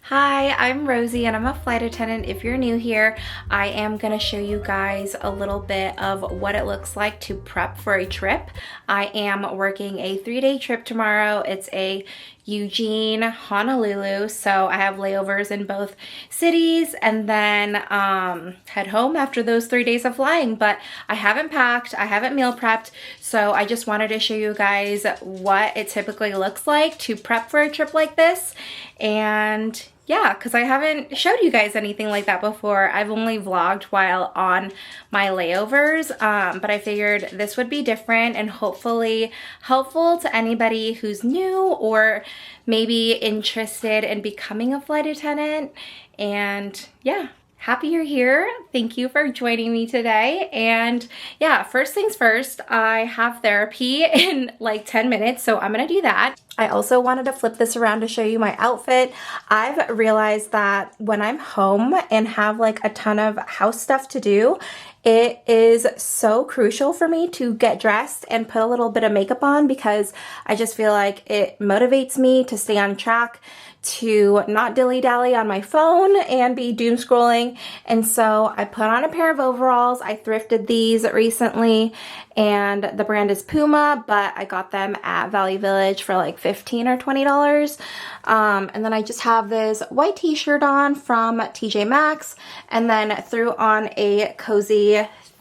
Hi, I'm Rosie and I'm a flight attendant. If you're new here, I am going to show you guys a little bit of what it looks like to prep for a trip. I am working a 3-day trip tomorrow. It's a Eugene, Honolulu, so I have layovers in both cities and then head home after those 3 days of flying. But I haven't packed, I haven't meal prepped, so I just wanted to show you guys what it typically looks like to prep for a trip like this. And yeah, because I haven't showed you guys anything like that before. I've only vlogged while on my layovers, but I figured this would be different and hopefully helpful to anybody who's new or maybe interested in becoming a flight attendant. And yeah, happy you're here. Thank you for joining me today. And yeah, first things first, I have therapy in like 10 minutes, so I'm gonna do that. I also wanted to flip this around to show you my outfit. I've realized that when I'm home and have like a ton of house stuff to do, it is so crucial for me to get dressed and put a little bit of makeup on because I just feel like it motivates me to stay on track, to not dilly-dally on my phone and be doom scrolling. And so I put on a pair of overalls. I thrifted these recently and the brand is Puma, but I got them at Value Village for like $15 or $20. And then I just have this white t-shirt on from TJ Maxx and then threw on a cozy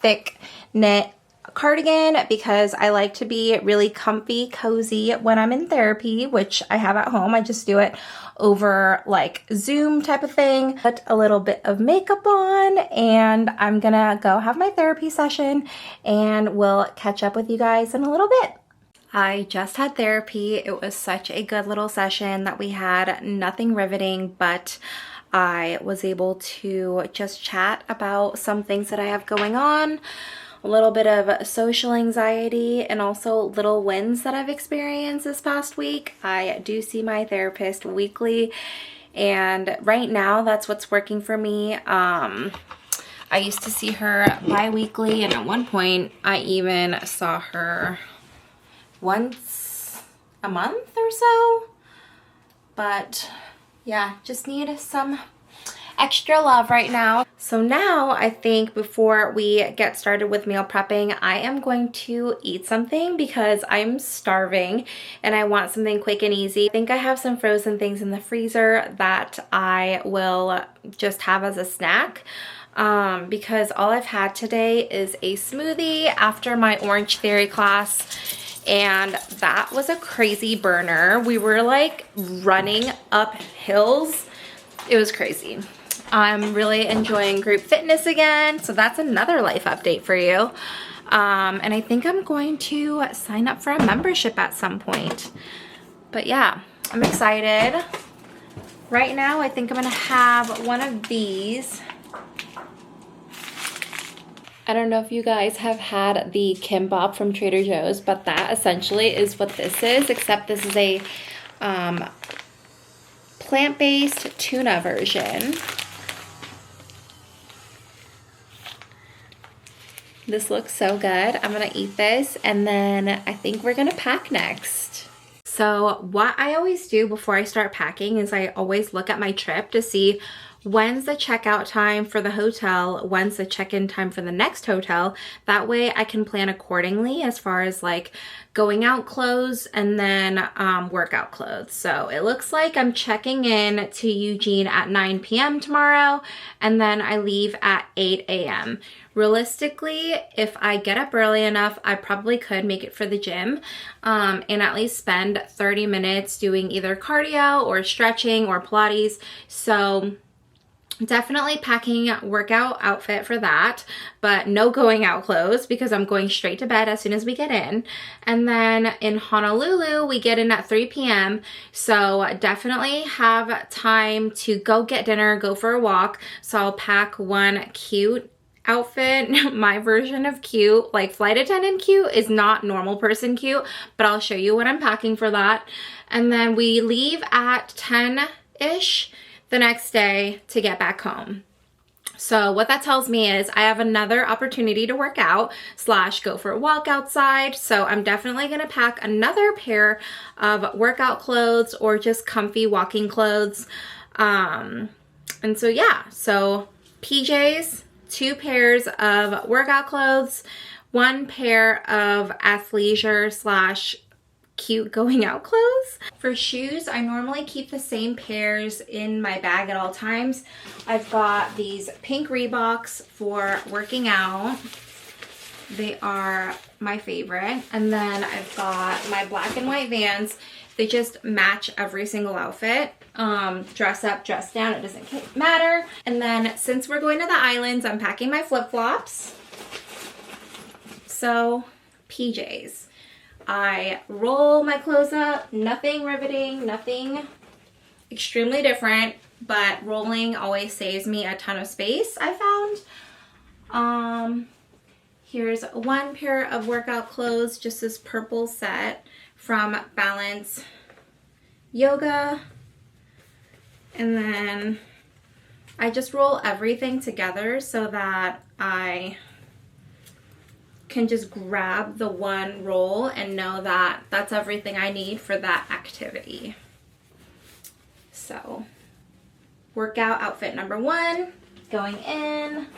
thick knit cardigan because I like to be really comfy, cozy when I'm in therapy, which I have at home. I just do it over like Zoom type of thing. Put a little bit of makeup on and I'm gonna go have my therapy session and we'll catch up with you guys in a little bit. I just had therapy. It was such a good little session that we had. Nothing riveting, but I was able to just chat about some things that I have going on, a little bit of social anxiety, and also little wins that I've experienced this past week. I do see my therapist weekly, and right now that's what's working for me. I used to see her bi-weekly, and at one point I even saw her once a month or so. But yeah, just need some extra love right now. So now I think before we get started with meal prepping, I am going to eat something because I'm starving and I want something quick and easy. I think I have some frozen things in the freezer that I will just have as a snack. Because all I've had today is a smoothie after my Orange Theory class, and that was a crazy burner. We were like running up hills. It was crazy. I'm really enjoying group fitness again, so that's another life update for you. And I think I'm going to sign up for a membership at some point. But yeah, I'm excited. Right now, I think I'm gonna have one of these. I don't know if you guys have had the kimbap from Trader Joe's, but that essentially is what this is, except this is a plant-based tuna version. This looks so good. I'm gonna eat this and then I think we're gonna pack next. So what I always do before I start packing is I always look at my trip to see when's the checkout time for the hotel, when's the check-in time for the next hotel. That way I can plan accordingly as far as like going out clothes and then workout clothes. So it looks like I'm checking in to Eugene at 9 p.m. tomorrow and then I leave at 8 a.m. Realistically, if I get up early enough, I probably could make it for the gym and at least spend 30 minutes doing either cardio or stretching or Pilates. So definitely packing workout outfit for that, but no going out clothes because I'm going straight to bed as soon as we get in. And then in Honolulu, we get in at 3 p.m. So definitely have time to go get dinner, go for a walk. So I'll pack one cute outfit. My version of cute, like flight attendant cute, is not normal person cute, but I'll show you what I'm packing for that. And then we leave at 10-ish the next day to get back home. So what that tells me is I have another opportunity to work out / go for a walk outside. So I'm definitely gonna pack another pair of workout clothes or just comfy walking clothes. And so yeah, so PJs, 2 pairs of workout clothes, 1 pair of athleisure slash cute going out clothes. For shoes, I normally keep the same pairs in my bag at all times. I've got these pink Reeboks for working out. They are my favorite. And then I've got my black and white Vans. They just match every single outfit. Dress up, dress down, it doesn't matter. And then since we're going to the islands, I'm packing my flip-flops. So, PJs. I roll my clothes up, nothing riveting, nothing extremely different, but rolling always saves me a ton of space, I found. Here's 1 pair of workout clothes, just this purple set from Balance Yoga. And then I just roll everything together so that I can just grab the one roll and know that that's everything I need for that activity. So, workout outfit number 1, going in.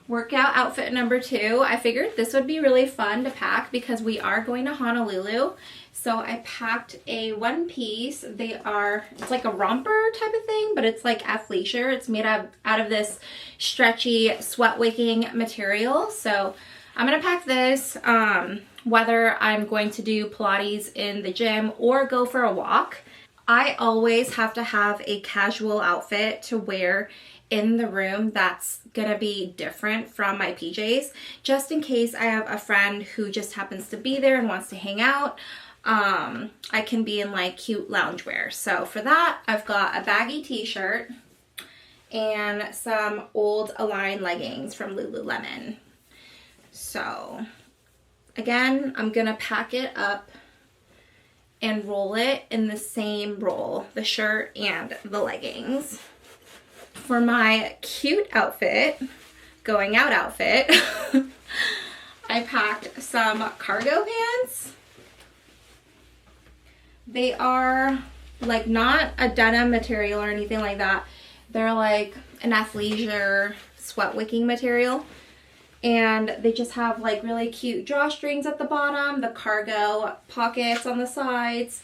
Workout outfit number 2, I figured this would be really fun to pack because we are going to Honolulu. So I packed a 1-piece. It's like a romper type of thing, but it's like athleisure. It's made out of this stretchy, sweat-wicking material. So I'm gonna pack this whether I'm going to do Pilates in the gym or go for a walk. I always have to have a casual outfit to wear in the room that's gonna be different from my PJs, just in case I have a friend who just happens to be there and wants to hang out. I can be in like cute loungewear. So for that, I've got a baggy t-shirt and some old Align leggings from Lululemon. So again, I'm gonna pack it up and roll it in the same roll, the shirt and the leggings. For my cute outfit, going out outfit, I packed some cargo pants. They are like not a denim material or anything like that. They're like an athleisure sweat wicking material. And they just have like really cute drawstrings at the bottom, the cargo pockets on the sides.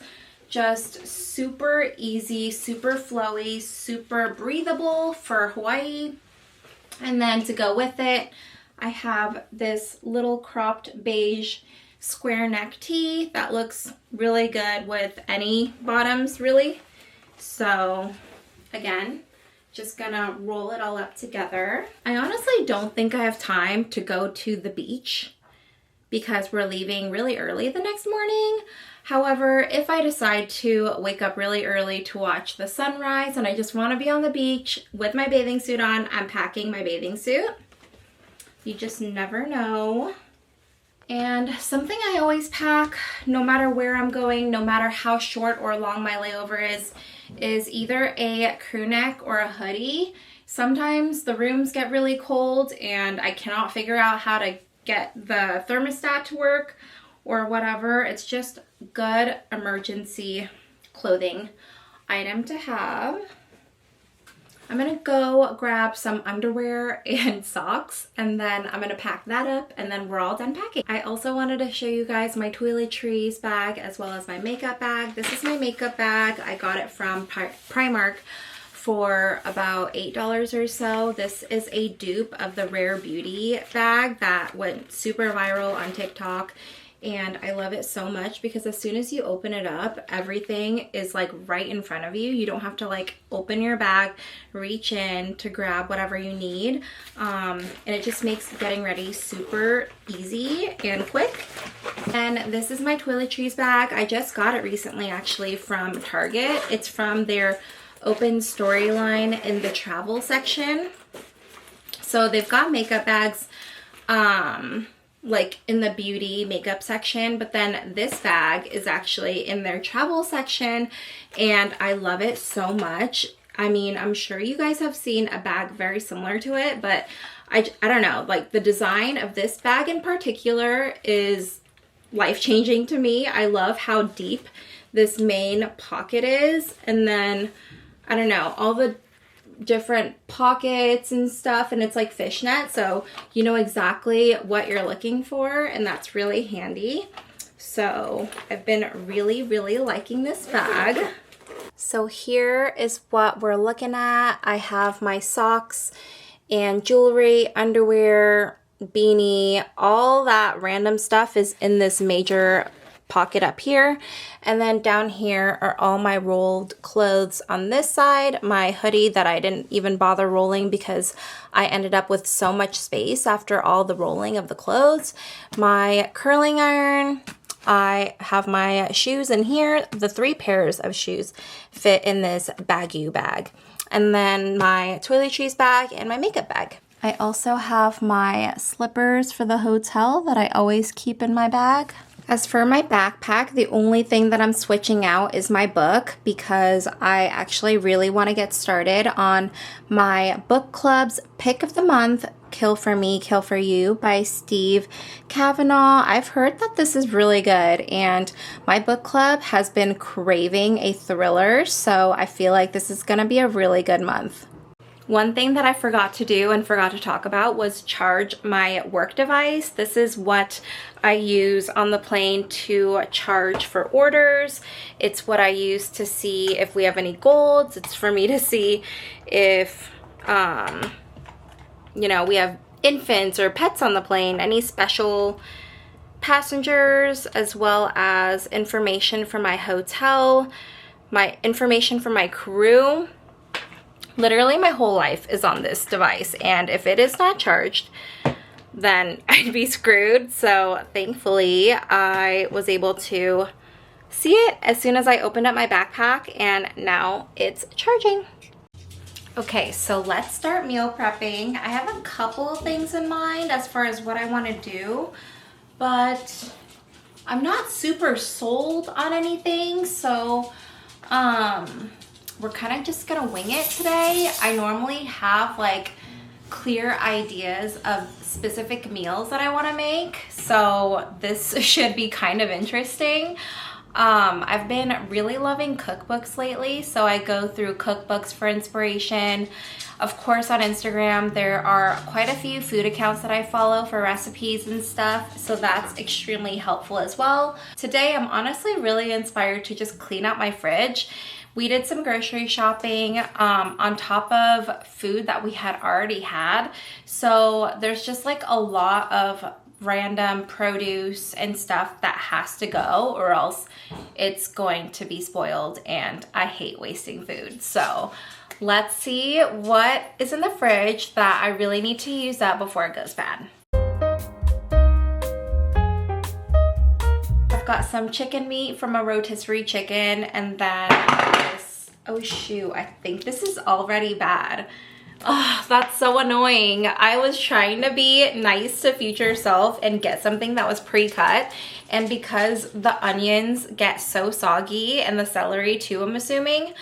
Just super easy, super flowy, super breathable for Hawaii. And then to go with it, I have this little cropped beige square neck tee that looks really good with any bottoms really. So again, just gonna roll it all up together. I honestly don't think I have time to go to the beach because we're leaving really early the next morning. However, if I decide to wake up really early to watch the sunrise and I just want to be on the beach with my bathing suit on, I'm packing my bathing suit. You just never know. And something I always pack, no matter where I'm going, no matter how short or long my layover is either a crew neck or a hoodie. Sometimes the rooms get really cold and I cannot figure out how to get the thermostat to work or whatever. It's just good emergency clothing item to have. I'm gonna go grab some underwear and socks and then I'm gonna pack that up and then we're all done packing. I also wanted to show you guys my toiletries bag as well as my makeup bag. This is my makeup bag. I got it from Primark for about $8 or so. This is a dupe of the Rare Beauty bag that went super viral on TikTok. And I love it so much because as soon as you open it up, everything is like right in front of you. You don't have to like open your bag, reach in to grab whatever you need. And it just makes getting ready super easy and quick. And this is my toiletries bag. I just got it recently actually from Target. It's from their open storyline in the travel section. So they've got makeup bags, like in the beauty makeup section, but then this bag is actually in their travel section and I love it so much. I mean, I'm sure you guys have seen a bag very similar to it, but I don't know, like the design of this bag in particular is life-changing to me. I love how deep this main pocket is, and then I don't know, all the different pockets and stuff, and it's like fishnet, so you know exactly what you're looking for, and that's really handy. So I've been really liking this bag. So here is what we're looking at. I have my socks and jewelry, underwear, beanie, all that random stuff is in this major pocket up here, and then down here are all my rolled clothes on this side, my hoodie that I didn't even bother rolling because I ended up with so much space after all the rolling of the clothes, my curling iron, I have my shoes in here. The 3 pairs of shoes fit in this baggy bag, and then my toiletries bag and my makeup bag. I also have my slippers for the hotel that I always keep in my bag. As for my backpack, the only thing that I'm switching out is my book because I actually really want to get started on my book club's pick of the month, Kill for Me, Kill for You by Steve Kavanaugh. I've heard that this is really good, and my book club has been craving a thriller, so I feel like this is going to be a really good month. One thing that I forgot to do and forgot to talk about was charge my work device. This is what I use on the plane to charge for orders. It's what I use to see if we have any golds. It's for me to see if, you know, we have infants or pets on the plane, any special passengers, as well as information for my hotel, my information for my crew. Literally my whole life is on this device, and if it is not charged, then I'd be screwed. So thankfully I was able to see it as soon as I opened up my backpack, and now it's charging. Okay, so let's start meal prepping. I have a couple of things in mind as far as what I want to do, but I'm not super sold on anything, so we're kind of just gonna wing it today. I normally have like clear ideas of specific meals that I want to make, so this should be kind of interesting. I've been really loving cookbooks lately, so I go through cookbooks for inspiration. Of course, on Instagram, there are quite a few food accounts that I follow for recipes and stuff, so that's extremely helpful as well. Today, I'm honestly really inspired to just clean out my fridge. We did some grocery shopping on top of food that we had already had. So there's just like a lot of random produce and stuff that has to go, or else it's going to be spoiled, and I hate wasting food. So let's see what is in the fridge that I really need to use up before it goes bad. Got some chicken meat from a rotisserie chicken, and then this, oh shoot, I think this is already bad. Oh, that's so annoying. I was trying to be nice to future self and get something that was pre-cut, and because the onions get so soggy, and the celery too, I'm assuming,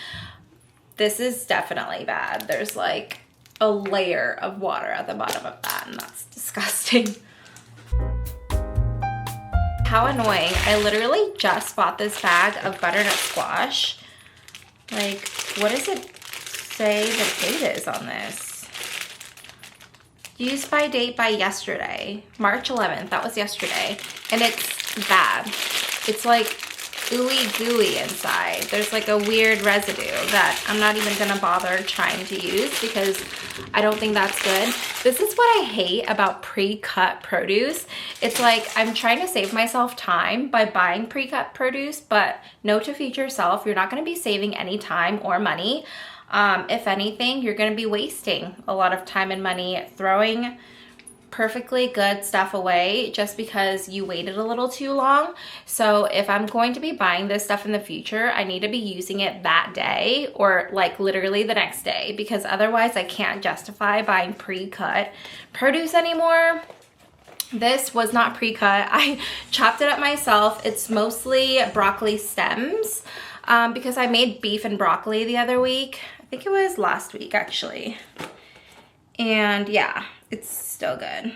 this is definitely bad. There's like a layer of water at the bottom of that, and that's disgusting. How annoying. I literally just bought this bag of butternut squash. Like, what does it say the date is on this? Used by date by yesterday, March 11th. That was yesterday. And it's bad. It's like ooey gooey inside. There's like a weird residue that I'm not even gonna bother trying to use because I don't think that's good. This is what I hate about pre-cut produce. It's like I'm trying to save myself time by buying pre-cut produce, but note to future self, you're not gonna be saving any time or money. If anything, you're gonna be wasting a lot of time and money throwing perfectly good stuff away just because you waited a little too long. So if I'm going to be buying this stuff in the future, I need to be using it that day or like literally the next day, because otherwise I can't justify buying pre-cut produce anymore. This was not pre-cut. I chopped it up myself. It's mostly broccoli stems because I made beef and broccoli the other week. I think it was last week actually. And yeah, it's still good.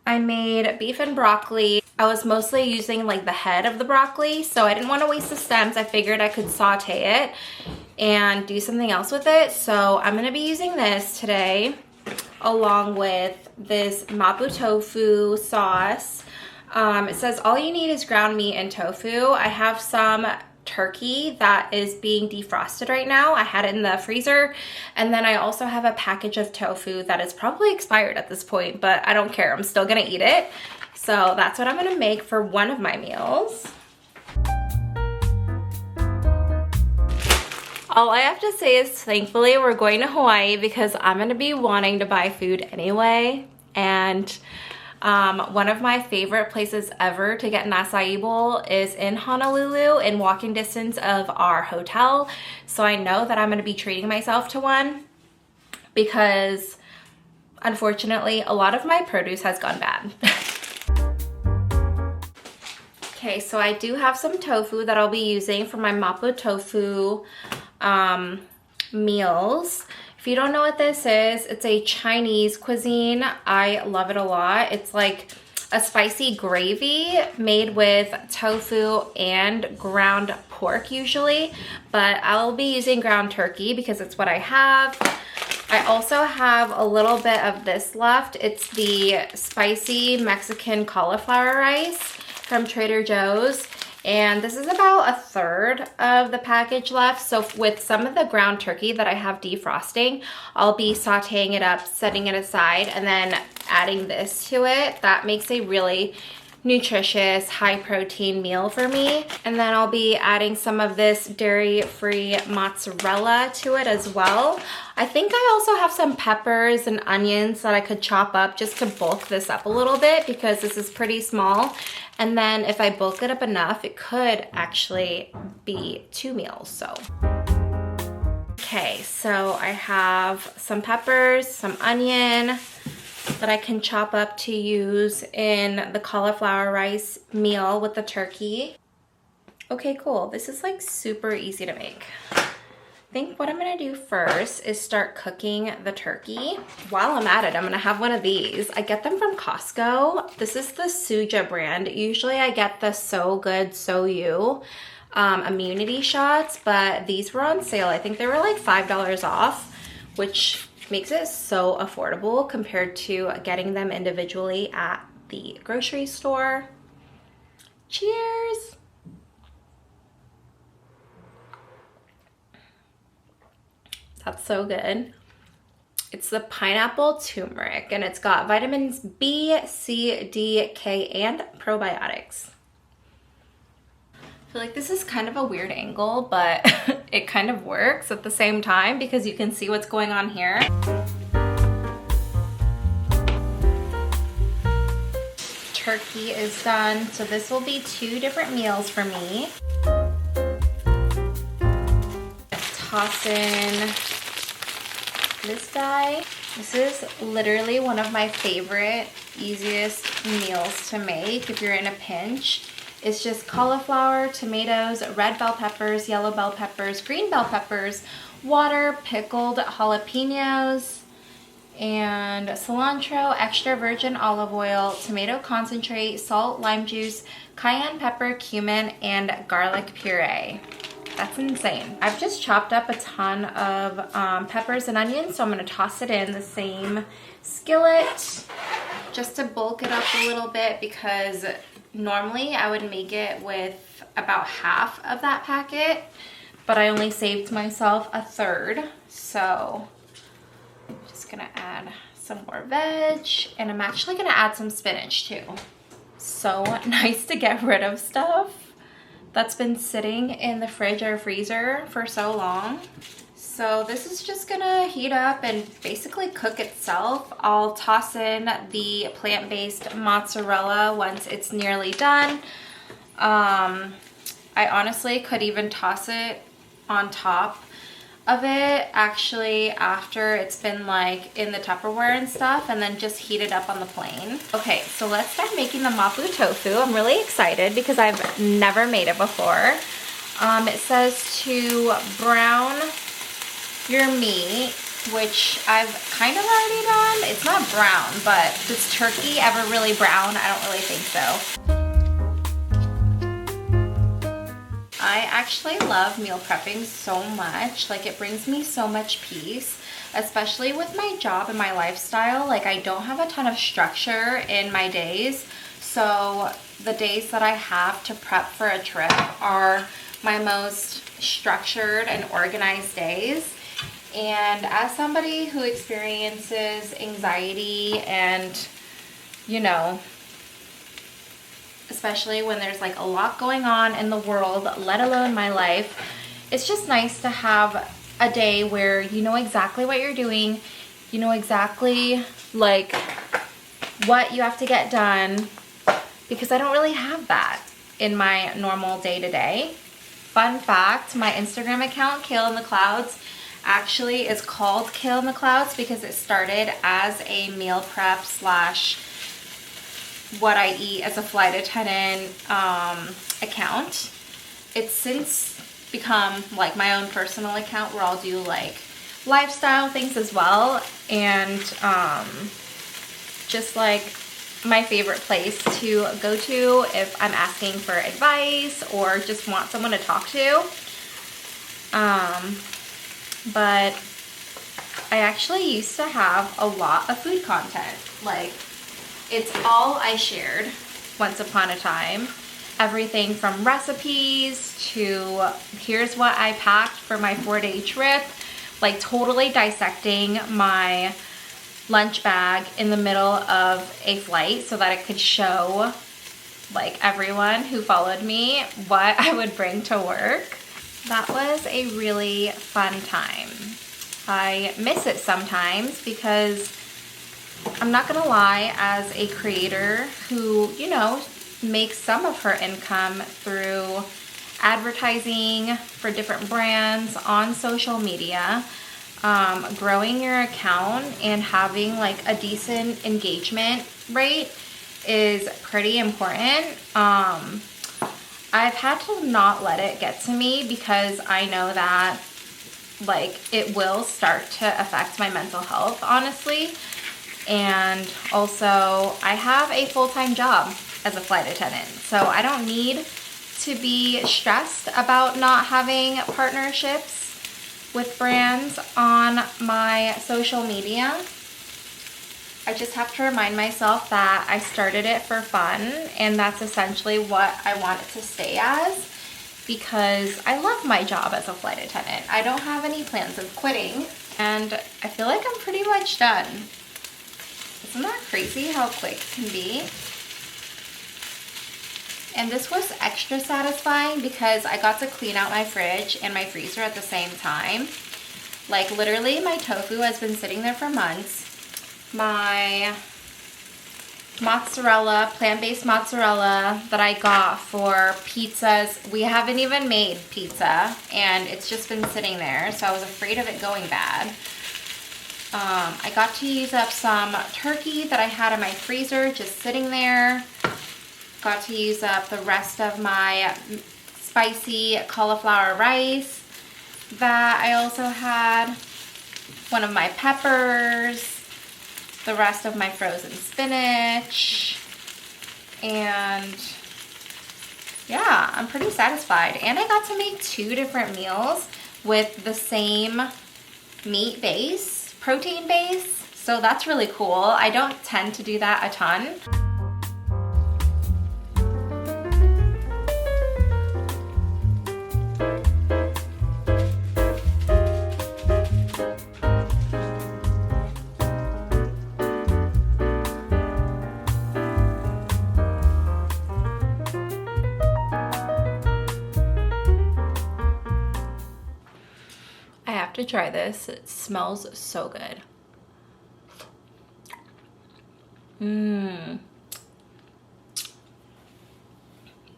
I made beef and broccoli. I was mostly using like the head of the broccoli, so I didn't want to waste the stems. I figured I could saute it. and do something else with it. So I'm gonna be using this today along with this mapo tofu sauce. It says all you need is ground meat and tofu. I have some turkey that is being defrosted right now. I had it in the freezer, and then I also have a package of tofu that is probably expired at this point, but I don't care, I'm still gonna eat it. So that's what I'm gonna make for one of my meals. All I have to say is thankfully we're going to Hawaii because I'm gonna be wanting to buy food anyway, and one of my favorite places ever to get an acai bowl is in Honolulu, in walking distance of our hotel. So I know that I'm gonna be treating myself to one because unfortunately a lot of my produce has gone bad. Okay, so I do have some tofu that I'll be using for my mapo tofu meals. If you don't know what this is, it's a Chinese cuisine. I love it a lot. It's like a spicy gravy made with tofu and ground pork usually, but I'll be using ground turkey because it's what I have. I also have a little bit of this left. It's the spicy Mexican cauliflower rice from Trader Joe's. And this is about 1/3 of the package left. So with some of the ground turkey that I have defrosting, I'll be sauteing it up, setting it aside, and then adding this to it. That makes a really nutritious, high protein meal for me. And then I'll be adding some of this dairy-free mozzarella to it as well. I think I also have some peppers and onions that I could chop up just to bulk this up a little bit because this is pretty small. And then if I bulk it up enough, it could actually be 2 meals, so. Okay, so I have some peppers, some onion that I can chop up to use in the cauliflower rice meal with the turkey. Okay, cool. This is like super easy to make. I think what I'm gonna do first is start cooking the turkey. While I'm at it, I'm gonna have one of these. I get them from Costco. This is the Suja brand. Usually I get the So Good So You immunity shots, but these were on sale. I think they were like $5 off, which makes it so affordable compared to getting them individually at the grocery store. Cheers! That's so good. It's the pineapple turmeric, and it's got vitamins B, C, D, K, and probiotics. I feel like this is kind of a weird angle, but it kind of works at the same time because you can see what's going on here. Turkey is done, so this will be 2 different meals for me. Toss in this guy. This is literally one of my favorite, easiest meals to make if you're in a pinch. It's just cauliflower, tomatoes, red bell peppers, yellow bell peppers, green bell peppers, water, pickled jalapenos, and cilantro, extra virgin olive oil, tomato concentrate, salt, lime juice, cayenne pepper, cumin, and garlic puree. That's insane. I've just chopped up a ton of peppers and onions, so I'm gonna toss it in the same skillet just to bulk it up a little bit because normally I would make it with about half of that packet, but I only saved myself 1/3. So I'm just gonna add some more veg, and I'm actually gonna add some spinach too. So nice to get rid of stuff that's been sitting in the fridge or freezer for so long. So this is just gonna heat up and basically cook itself. I'll toss in the plant-based mozzarella once it's nearly done. I honestly could even toss it on top of it actually after it's been like in the Tupperware and stuff, and then just heat it up on the plane. Okay, so let's start making the mapo tofu. I'm really excited because I've never made it before. It says to brown your meat, which I've kind of already done. It's not brown, but does turkey ever really brown? I don't really think so. I actually love meal prepping so much. Like, it brings me so much peace, especially with my job and my lifestyle. Like, I don't have a ton of structure in my days. So the days that I have to prep for a trip are my most structured and organized days. And as somebody who experiences anxiety and, you know, especially when there's like a lot going on in the world, let alone my life, it's just nice to have a day where you know exactly what you're doing, you know exactly like what you have to get done, because I don't really have that in my normal day-to-day. Fun fact, my Instagram account, Kale in the Clouds, actually is called Kale in the Clouds because it started as a meal prep slash what I eat as a flight attendant account. It's since become like my own personal account where I'll do like lifestyle things as well, and just like my favorite place to go to if I'm asking for advice or just want someone to talk to. But I actually used to have a lot of food content. Like, it's all I shared once upon a time. Everything from recipes to here's what I packed for my 4-day trip. Like, totally dissecting my lunch bag in the middle of a flight so that it could show like everyone who followed me what I would bring to work. That was a really fun time. I miss it sometimes because I'm not gonna lie, as a creator who, you know, makes some of her income through advertising for different brands on social media, growing your account and having like a decent engagement rate is pretty important. I've had to not let it get to me because I know that like it will start to affect my mental health, honestly. And also I have a full-time job as a flight attendant, so I don't need to be stressed about not having partnerships with brands on my social media. I just have to remind myself that I started it for fun, and that's essentially what I want it to stay as, because I love my job as a flight attendant. I don't have any plans of quitting, and I feel like I'm pretty much done. Isn't that crazy how quick it can be? And this was extra satisfying because I got to clean out my fridge and my freezer at the same time. Like, literally, my tofu has been sitting there for months. My mozzarella, plant-based mozzarella that I got for pizzas, we haven't even made pizza, and it's just been sitting there, so I was afraid of it going bad. I got to use up some turkey that I had in my freezer just sitting there. Got to use up the rest of my spicy cauliflower rice that I also had, one of my peppers, the rest of my frozen spinach, and yeah, I'm pretty satisfied. And I got to make 2 different meals with the same meat base, protein base, so that's really cool. I don't tend to do that a ton. I have to try this. It smells so good.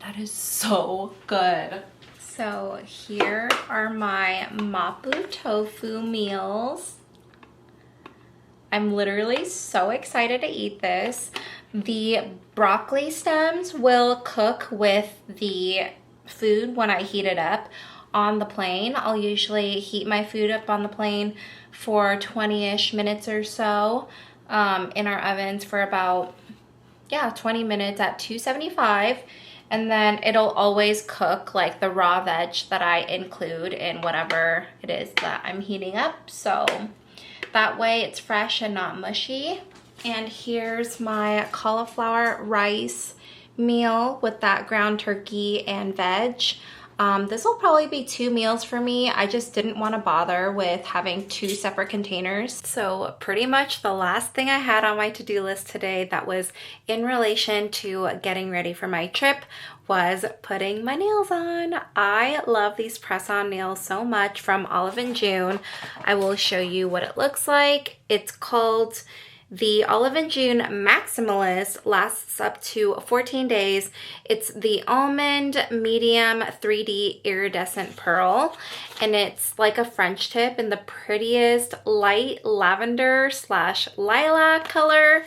That is so good. So here are my mapo tofu meals. I'm literally so excited to eat this. The broccoli stems will cook with the food when I heat it up on the plane. I'll usually heat my food up on the plane for 20-ish minutes or so in our ovens for about 20 minutes at 275, And then it'll always cook like the raw veg that I include in whatever it is that I'm heating up. So that way it's fresh and not mushy. And here's my cauliflower rice meal with that ground turkey and veg. This will probably be 2 meals for me. I just didn't want to bother with having 2 separate containers. So pretty much the last thing I had on my to-do list today that was in relation to getting ready for my trip was putting my nails on. I love these press-on nails so much from Olive & June. I will show you what it looks like. It's called the Olive & June Maximalist, lasts up to 14 days. It's the Almond Medium 3D Iridescent Pearl, and it's like a French tip in the prettiest light lavender / lilac color.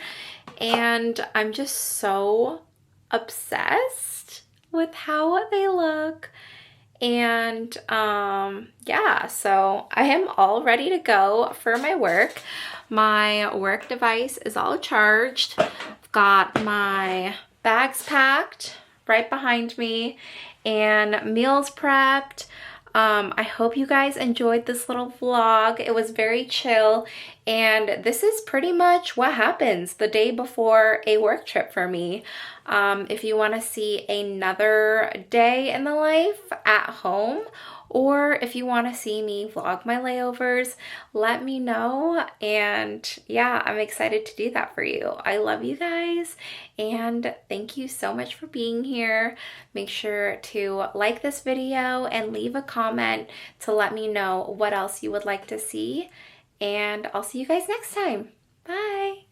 And I'm just so obsessed with how they look. And yeah, so I am all ready to go for my work. My work device is all charged. I've got my bags packed right behind me and meals prepped. I hope you guys enjoyed this little vlog. It was very chill, and this is pretty much what happens the day before a work trip for me. If you want to see another day in the life at home, or if you want to see me vlog my layovers, let me know. And yeah, I'm excited to do that for you. I love you guys, and thank you so much for being here. Make sure to like this video and leave a comment to let me know what else you would like to see. And I'll see you guys next time. Bye!